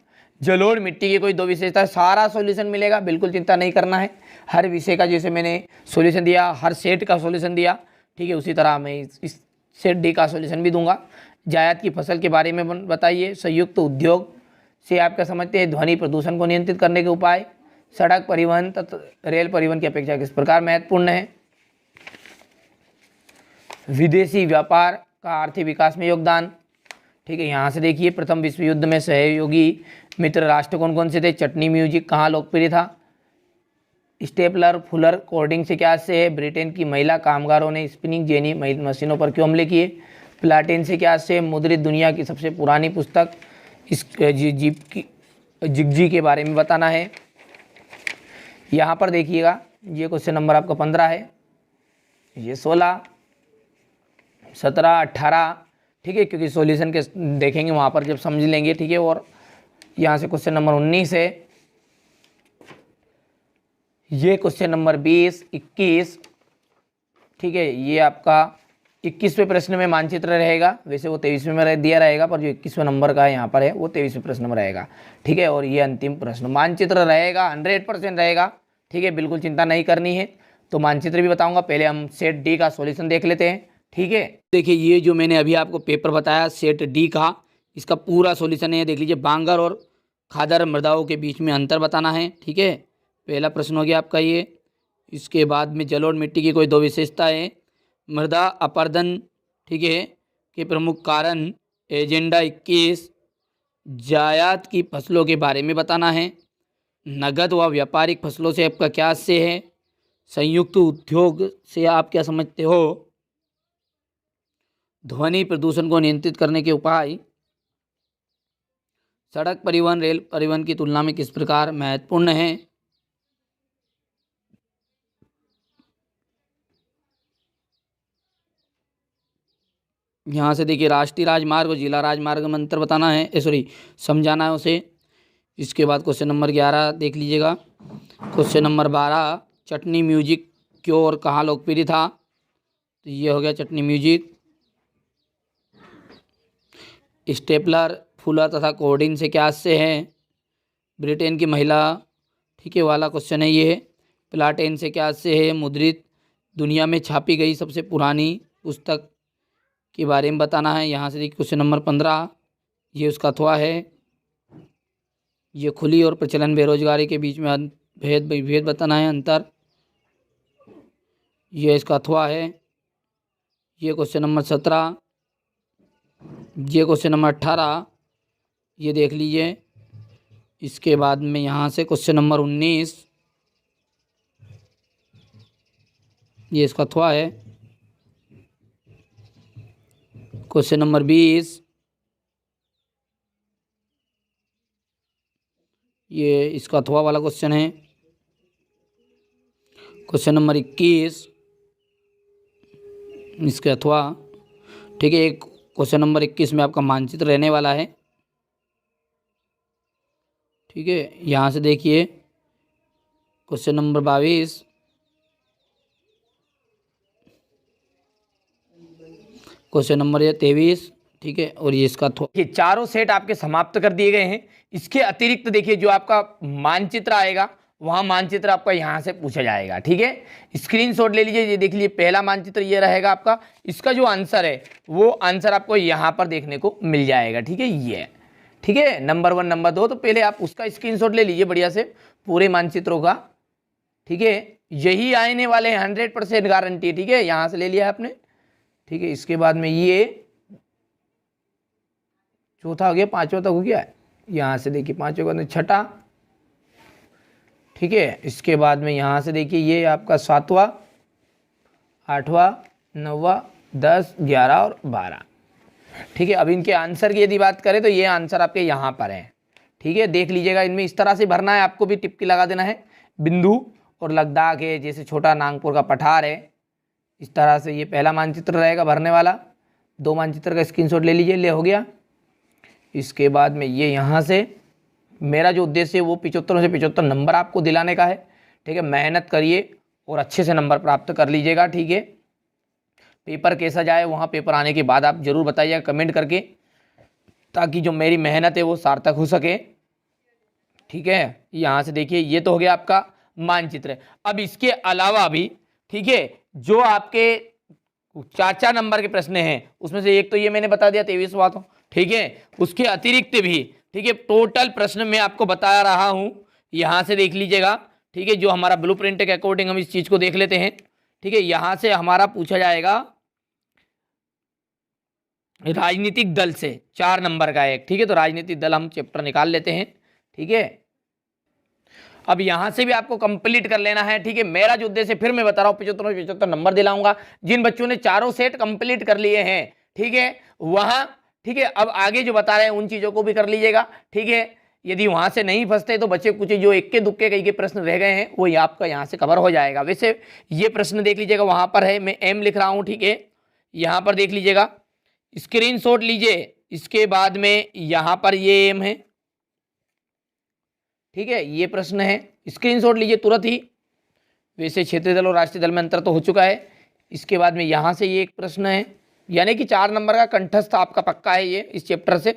जलोढ़ मिट्टी की कोई दो विशेषता, सारा सॉल्यूशन मिलेगा, बिल्कुल चिंता नहीं करना है। हर विषय का जैसे मैंने सॉल्यूशन दिया, हर सेट का सॉल्यूशन दिया, ठीक है, उसी तरह मैं इस सेट डी का सॉल्यूशन भी दूंगा। जायद की फसल के बारे में बताइए। संयुक्त उद्योग से आप क्या समझते हैं? ध्वनि प्रदूषण को नियंत्रित करने के उपाय। सड़क परिवहन तथा रेल परिवहन की अपेक्षा किस प्रकार महत्वपूर्ण है? विदेशी व्यापार का आर्थिक विकास में योगदान, ठीक है। यहाँ से देखिए प्रथम विश्व युद्ध में सहयोगी मित्र राष्ट्र कौन कौन से थे? चटनी म्यूजिक कहाँ लोकप्रिय था? स्टेपलर फुलर कोडिंग से क्या से है? ब्रिटेन की महिला कामगारों ने स्पिनिंग जेनी मशीनों पर क्यों हमले किए? प्लाटेन से क्या से? मुद्रित दुनिया की सबसे पुरानी पुस्तक। इस जिग्जी के बारे में बताना है। यहाँ पर देखिएगा ये क्वेश्चन नंबर आपका 15 है, ये 16, 17, 18, ठीक है, क्योंकि सॉल्यूशन के देखेंगे वहाँ पर जब समझ लेंगे, ठीक है। और यहाँ से क्वेश्चन नंबर 19 है, ये क्वेश्चन नंबर 20, 21, ठीक है। ये आपका 21वें प्रश्न में मानचित्र रहेगा, वैसे वो 23वें में दिया रहेगा, पर जो 21वें नंबर का यहाँ पर है वो 23वें प्रश्न में रहेगा, ठीक है। और ये अंतिम प्रश्न मानचित्र रहेगा, 100% रहेगा, ठीक है, बिल्कुल चिंता नहीं करनी है। तो मानचित्र भी बताऊंगा, पहले हम सेट डी का सॉल्यूशन देख लेते हैं, ठीक है। देखिए ये जो मैंने अभी आपको पेपर बताया सेट डी का, इसका पूरा सॉल्यूशन है, देख लीजिए। बांगर और खादर मृदाओं के बीच में अंतर बताना है, ठीक है, पहला प्रश्न हो गया आपका ये। इसके बाद में जलोढ़ मिट्टी की कोई दो विशेषताएं, मृदा अपरदन, ठीक है, के प्रमुख कारण। एजेंडा 21 जायद की फसलों के बारे में बताना है। नगद व व्यापारिक फसलों से आपका क्या से है? संयुक्त उद्योग से आप क्या समझते हो? ध्वनि प्रदूषण को नियंत्रित करने के उपाय। सड़क परिवहन रेल परिवहन की तुलना में किस प्रकार महत्वपूर्ण है? यहाँ से देखिए राष्ट्रीय राजमार्ग और जिला राजमार्ग में अंतर बताना है, सॉरी समझाना है उसे। इसके बाद क्वेश्चन नंबर 11 देख लीजिएगा। क्वेश्चन नंबर 12 चटनी म्यूजिक क्यों और कहाँ लोकप्रिय था? तो ये हो गया चटनी म्यूजिक। स्टेपलर फुलर तथा कोडिन से क्या से है? ब्रिटेन की महिला, ठीक है, वाला क्वेश्चन है ये। प्लाटेन से क्या से है? मुद्रित दुनिया में छापी गई सबसे पुरानी पुस्तक के बारे में बताना है। यहाँ से देखिए क्वेश्चन नंबर 15, ये उसका अथवा है। ये खुली और प्रचलन बेरोजगारी के बीच में भेद बताना है, अंतर। ये इसका अथवा है। ये क्वेश्चन नंबर 17, ये क्वेश्चन नंबर 18, ये देख लीजिए। इसके बाद में यहाँ से क्वेश्चन नंबर 19, ये इसका अथवा है। क्वेश्चन नंबर 20, ये इसका अथवा वाला क्वेश्चन है। क्वेश्चन नंबर 21, इसके अथवा, ठीक है। एक क्वेश्चन नंबर 21 में आपका मानचित्र रहने वाला है, ठीक है। यहाँ से देखिए क्वेश्चन नंबर 22, क्वेश्चन नंबर 23, ठीक है। और ये इसका ये चारों सेट आपके समाप्त कर दिए गए हैं। इसके अतिरिक्त देखिए जो आपका मानचित्र आएगा वहाँ मानचित्र आपका यहाँ से पूछा जाएगा, ठीक है। स्क्रीनशॉट ले लीजिए, ये देख लीजिए पहला मानचित्र ये रहेगा आपका। इसका जो आंसर है वो आंसर आपको यहाँ पर देखने को मिल जाएगा, ठीक है, ये, ठीक है, नंबर 1 नंबर 2। तो पहले आप उसका स्क्रीनशॉट ले लीजिए बढ़िया से पूरे मानचित्रों का, ठीक है। यही आने वाले हैं, 100% गारंटी, ठीक है, यहाँ से ले लिया है आपने, ठीक है। इसके बाद में ये चौथा हो गया, पांचवा तक हो गया। यहाँ से देखिए पांचवे के बाद छठा, ठीक है। इसके बाद में यहाँ से देखिए ये आपका 7वां, 8वां, 9वां, 10, 11 और 12। ठीक है, अब इनके आंसर की यदि बात करें तो ये आंसर आपके यहाँ पर हैं। ठीक है, देख लीजिएगा, इनमें इस तरह से भरना है, आपको भी टिप्पी लगा देना है। बिंदु और लद्दाख है, जैसे छोटा नागपुर का पठार है, इस तरह से ये पहला मानचित्र रहेगा भरने वाला। 2 मानचित्र का स्क्रीनशॉट ले लीजिए, ले हो गया। इसके बाद में ये यहाँ से मेरा जो उद्देश्य है वो 75 से 75 नंबर आपको दिलाने का है। ठीक है, मेहनत करिए और अच्छे से नंबर प्राप्त कर लीजिएगा। ठीक है, पेपर कैसा जाए वहाँ पेपर आने के बाद आप जरूर बताइएगा कमेंट करके, ताकि जो मेरी मेहनत है वो सार्थक हो सके। ठीक है, यहाँ से देखिए ये तो हो गया आपका मानचित्र। अब इसके अलावा भी ठीक है, जो आपके 4 नंबर के प्रश्न हैं उसमें से एक तो ये मैंने बता दिया 23वां तो। ठीक है, उसके अतिरिक्त भी ठीक है टोटल प्रश्न मैं आपको बता रहा हूँ, यहाँ से देख लीजिएगा। ठीक है, जो हमारा ब्लूप्रिंट के अकॉर्डिंग हम इस चीज़ को देख लेते हैं। ठीक है, यहाँ से हमारा पूछा जाएगा राजनीतिक दल से 4 नंबर का एक। ठीक है, तो राजनीतिक दल हम चैप्टर निकाल लेते हैं। ठीक है, अब यहां से भी आपको कंप्लीट कर लेना है। ठीक है, मेरा जो उद्देश्य फिर मैं बता रहा हूं 75 नंबर दिलाऊंगा जिन बच्चों ने चारों सेट कंप्लीट कर लिए हैं। ठीक है, वहां ठीक है, अब आगे जो बता रहे हैं उन चीजों को भी कर लीजिएगा। ठीक है, यदि वहां से नहीं फंसते तो बच्चे कुछ जो इक्के दुक्के कई के प्रश्न रह गए हैं वो आपका यहाँ से कवर हो जाएगा। वैसे ये प्रश्न देख लीजिएगा, वहां पर है, मैं एम लिख रहा हूँ। ठीक है, यहाँ पर देख लीजिएगा, स्क्रीनशॉट लीजिए। इसके बाद में यहाँ पर ये एम है। ठीक है, ये प्रश्न है, स्क्रीनशॉट लीजिए तुरंत ही। वैसे क्षेत्रीय दल और राष्ट्रीय दल में अंतर तो हो चुका है। इसके बाद में यहाँ से ये एक प्रश्न है, यानी कि 4 नंबर का कंठस्थ आपका पक्का है ये इस चैप्टर से।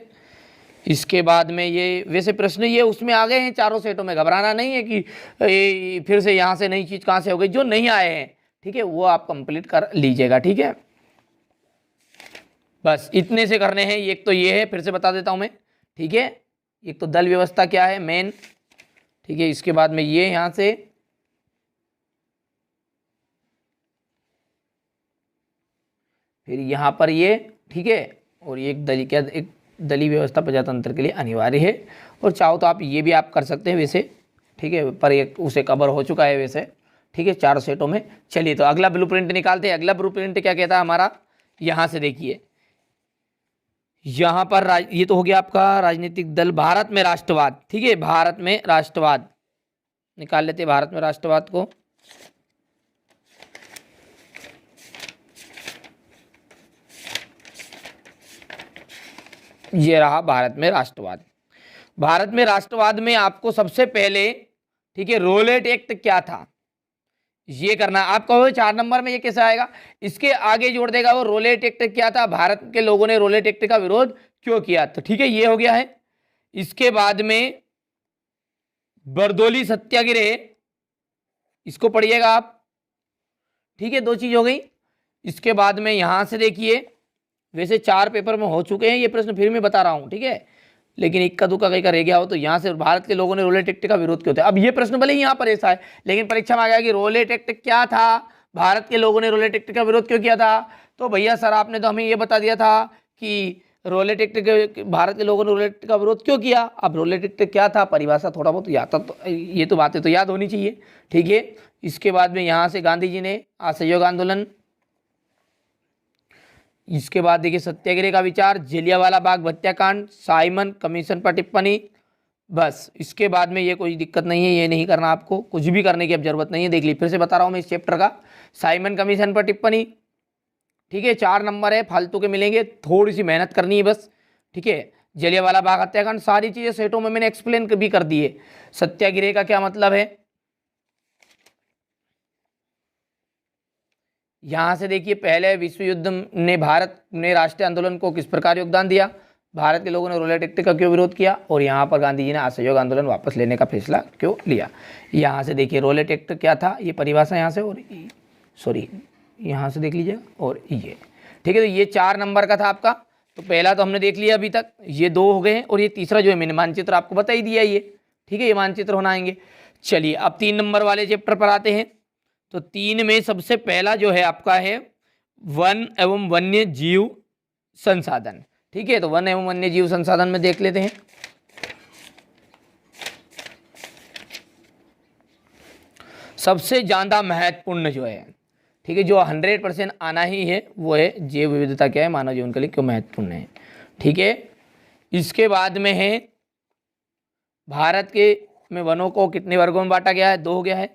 इसके बाद में ये वैसे प्रश्न ये उसमें आ गए हैं चारों सेटों में, घबराना नहीं है कि फिर से यहाँ से नई चीज़ कहाँ से हो गई। जो नहीं आए हैं ठीक है वो आप कंप्लीट कर लीजिएगा। ठीक है, बस इतने से करने हैं। एक तो ये है, फिर से बता देता हूँ मैं। ठीक है, एक तो दल व्यवस्था क्या है मेन। ठीक है, इसके बाद में ये यहाँ से फिर यहाँ पर ये। ठीक है, और ये एक दलीय व्यवस्था प्रजातंत्र के लिए अनिवार्य है। और चाहो तो आप ये भी आप कर सकते हैं वैसे। ठीक है, पर एक उसे कवर हो चुका है वैसे। ठीक है, 4 सेटों में। चलिए तो अगला ब्लूप्रिंट निकालते हैं। अगला ब्लूप्रिंट क्या कहता है हमारा, यहाँ से देखिए, यहाँ पर ये तो हो गया आपका राजनीतिक दल भारत में राष्ट्रवाद। ठीक है, भारत में राष्ट्रवाद निकाल लेते हैं, भारत में राष्ट्रवाद को। ये रहा भारत में राष्ट्रवाद। भारत में राष्ट्रवाद में आपको सबसे पहले ठीक है रोलेट एक्ट क्या था ये करना। आप कहोगे 4 नंबर में ये कैसे आएगा, इसके आगे जोड़ देगा वो रोलेट एक्ट क्या था, भारत के लोगों ने रोलेट एक्ट का विरोध क्यों किया। तो ठीक है, ये हो गया है। इसके बाद में बरदोली सत्याग्रह, इसको पढ़िएगा आप। ठीक है, 2 चीज हो गई। इसके बाद में यहां से देखिए, वैसे 4 पेपर में हो चुके हैं ये प्रश्न, फिर मैं बता रहा हूं। ठीक है, लेकिन इक्का दुक्का कहीं का रह गया हो तो यहाँ से भारत के लोगों ने रोलेट एक्ट का विरोध क्यों था। अब ये प्रश्न भले ही यहाँ पर ऐसा है, लेकिन परीक्षा में आ गया कि रोलेट एक्ट क्या था, भारत के लोगों ने रोलेट एक्ट का विरोध क्यों किया था। तो भैया सर आपने तो हमें ये बता दिया था कि रोलेट एक्ट के भारत के लोगों ने रोलेट एक्ट का विरोध क्यों किया। अब रोलेट एक्ट क्या था, परिभाषा थोड़ा बहुत याद था, तो ये तो बातें तो याद होनी चाहिए। ठीक है, इसके बाद में यहाँ से गांधी जी ने असहयोग आंदोलन। इसके बाद देखिए सत्याग्रह का विचार, जलियांवाला बाग हत्याकांड, साइमन कमीशन पर टिप्पणी। बस इसके बाद में ये कोई दिक्कत नहीं है, ये नहीं करना आपको, कुछ भी करने की अब जरूरत नहीं है। देख लीजिए, फिर से बता रहा हूँ मैं इस चैप्टर का, साइमन कमीशन पर टिप्पणी। ठीक है, 4 नंबर है, फालतू के मिलेंगे, थोड़ी सी मेहनत करनी है बस। ठीक है, जलियांवाला बाग हत्याकांड सारी चीजें सेटों में मैंने एक्सप्लेन भी कर दी है। सत्याग्रह का क्या मतलब है, यहाँ से देखिए, पहले विश्व युद्ध ने भारत ने राष्ट्रीय आंदोलन को किस प्रकार योगदान दिया, भारत के लोगों ने रोलेट एक्ट का क्यों विरोध किया, और यहाँ पर गांधी जी ने असहयोग आंदोलन वापस लेने का फैसला क्यों लिया। यहाँ से देखिए रोलेट एक्ट क्या था, ये परिभाषा यहाँ से, और सॉरी यहाँ से देख लीजिए, और ये। ठीक है, तो ये 4 नंबर का था आपका। तो पहला तो हमने देख लिया अभी तक, ये 2 हो गए हैं, और ये तीसरा जो है मैंने मानचित्र आपको बता ही दिया ये। ठीक है, ये मानचित्र होना आएंगे। चलिए अब 3 नंबर वाले चैप्टर पर आते हैं। तो 3 में सबसे पहला जो है आपका है वन एवं वन्य जीव संसाधन। ठीक है, तो वन एवं वन्य जीव संसाधन में देख लेते हैं। सबसे ज्यादा महत्वपूर्ण जो है, ठीक है, जो 100% आना ही है वो है जैव विविधता क्या है, मानव जीवन के लिए क्यों महत्वपूर्ण है। ठीक है, इसके बाद में है भारत के में वनों को कितने वर्गों में बांटा गया है, 2 हो गया है।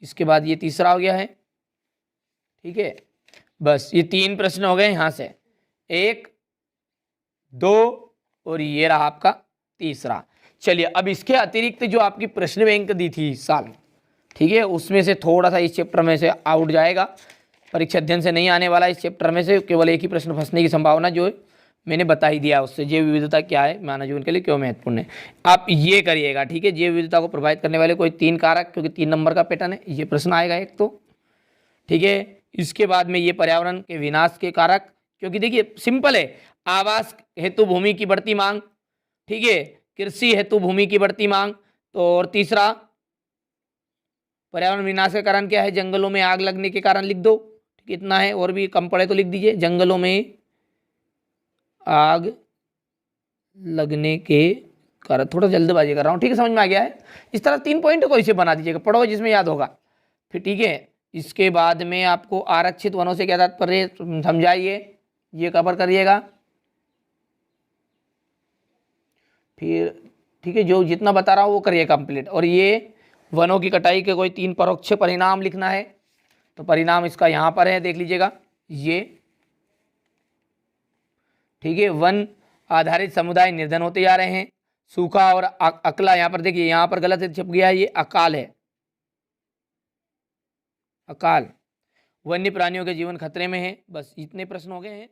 इसके बाद ये तीसरा हो गया है। ठीक है, बस ये 3 प्रश्न हो गए यहाँ से, 1, 2 और ये रहा आपका तीसरा। चलिए अब इसके अतिरिक्त जो आपकी प्रश्न बैंक दी थी इस साल, ठीक है, उसमें से थोड़ा सा इस चैप्टर में से आउट जाएगा, परीक्षा अध्ययन से नहीं आने वाला इस चैप्टर में से, केवल एक ही प्रश्न फंसने की संभावना जो है मैंने बता ही दिया उससे, जैव विविधता क्या है, मानव जीवन के लिए क्यों महत्वपूर्ण है। आप ये करिएगा। ठीक है, जैव विविधता को प्रभावित करने वाले कोई 3 कारक, क्योंकि 3 नंबर का पैटर्न है, ये प्रश्न आएगा एक तो। ठीक है, इसके बाद में ये पर्यावरण के विनाश के कारक, क्योंकि देखिए सिंपल है, आवास हेतु भूमि की बढ़ती मांग, ठीक है, कृषि हेतु भूमि की बढ़ती मांग, तो और तीसरा पर्यावरण विनाश का कारण क्या है, जंगलों में आग लगने के कारण लिख दो। ठीक, इतना है, और भी कम पड़े तो लिख दीजिए, जंगलों में आग लगने के कारण। थोड़ा जल्दबाजी कर रहा हूँ, ठीक है, समझ में आ गया है। इस तरह 3 पॉइंट को इसे बना दीजिएगा, पढ़ो जिसमें याद होगा फिर। ठीक है, इसके बाद में आपको आरक्षित वनों से क्या तात्पर्य समझाइए, ये कवर करिएगा। फिर ठीक है, जो जितना बता रहा हूँ वो करिए कंप्लीट। और ये वनों की कटाई के कोई 3 परोक्ष परिणाम लिखना है, तो परिणाम इसका यहाँ पर है, देख लीजिएगा ये। ठीक है, वन आधारित समुदाय निर्धन होते जा रहे हैं, सूखा और अकला, यहाँ पर देखिए, यहाँ पर गलत छप गया है, ये अकाल है, अकाल। वन्य प्राणियों के जीवन खतरे में है। बस इतने प्रश्न हो गए हैं।